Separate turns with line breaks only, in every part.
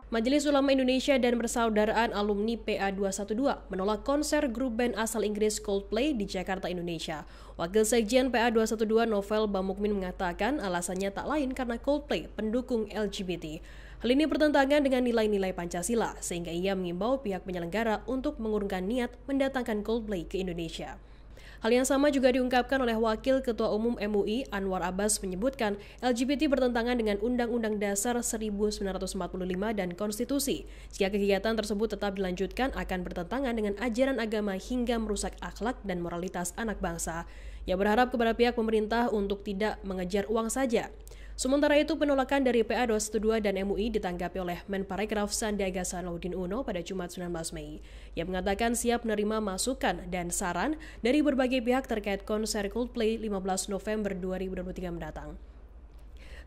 Majelis Ulama Indonesia dan Persaudaraan Alumni PA212 menolak konser grup band asal Inggris Coldplay di Jakarta, Indonesia. Wakil Sekjen PA212 Novel Bamukmin mengatakan alasannya tak lain karena Coldplay pendukung LGBT. Hal ini bertentangan dengan nilai-nilai Pancasila, sehingga ia mengimbau pihak penyelenggara untuk mengurungkan niat mendatangkan Coldplay ke Indonesia. Hal yang sama juga diungkapkan oleh Wakil Ketua Umum MUI Anwar Abbas menyebutkan LGBT bertentangan dengan Undang-Undang Dasar 1945 dan Konstitusi. Jika kegiatan tersebut tetap dilanjutkan akan bertentangan dengan ajaran agama hingga merusak akhlak dan moralitas anak bangsa. Ia berharap kepada pihak pemerintah untuk tidak mengejar uang saja. Sementara itu, penolakan dari PA212 dan MUI ditanggapi oleh Menparekraf Sandiaga Salahuddin Uno pada Jumat 19 Mei. Ia mengatakan siap menerima masukan dan saran dari berbagai pihak terkait konser Coldplay 15 November 2023 mendatang.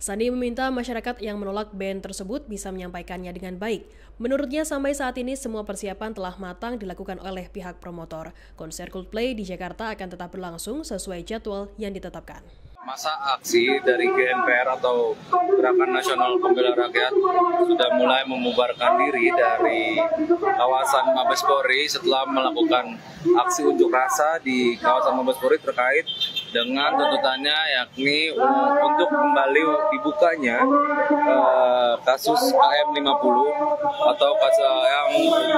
Sandi meminta masyarakat yang menolak band tersebut bisa menyampaikannya dengan baik. Menurutnya sampai saat ini semua persiapan telah matang dilakukan oleh pihak promotor. Konser Coldplay di Jakarta akan tetap berlangsung sesuai jadwal yang ditetapkan.
Masa aksi dari GNPR atau Gerakan Nasional Pembela Rakyat sudah mulai membubarkan diri dari kawasan Mabes Polri setelah melakukan aksi unjuk rasa di kawasan Mabes Polri terkait dengan tuntutannya yakni untuk kembali dibukanya kasus KM50 atau kasus yang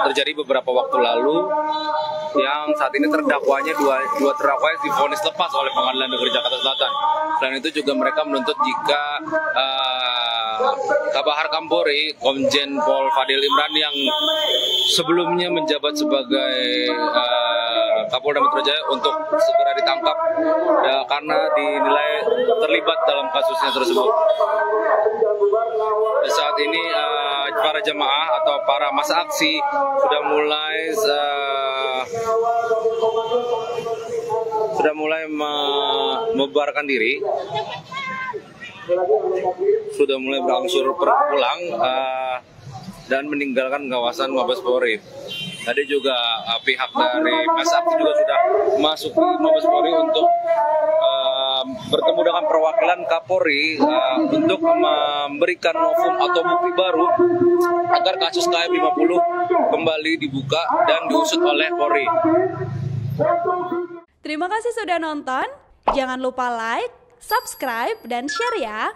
terjadi beberapa waktu lalu yang saat ini terdakwanya dua terdakwa divonis lepas oleh Pengadilan Negeri Jakarta Selatan. Selain itu juga mereka menuntut jika Kabahar Kampori, Komjen Pol Fadil Imran yang sebelumnya menjabat sebagai Kapolda Metro Jaya untuk segera ditangkap ya, karena dinilai terlibat dalam kasusnya tersebut. Saat ini para jemaah atau para massa aksi sudah mulai membubarkan diri, sudah mulai berangsur pulang dan meninggalkan kawasan Mabes Polri. Tadi juga pihak dari massa aksi juga sudah masuk ke Mabes Polri untuk bertemu dengan perwakilan Kapolri untuk memberikan novum atau bukti baru agar kasus KM50 kembali dibuka dan diusut oleh Polri.
Terima kasih sudah nonton. Jangan lupa like, subscribe, dan share ya.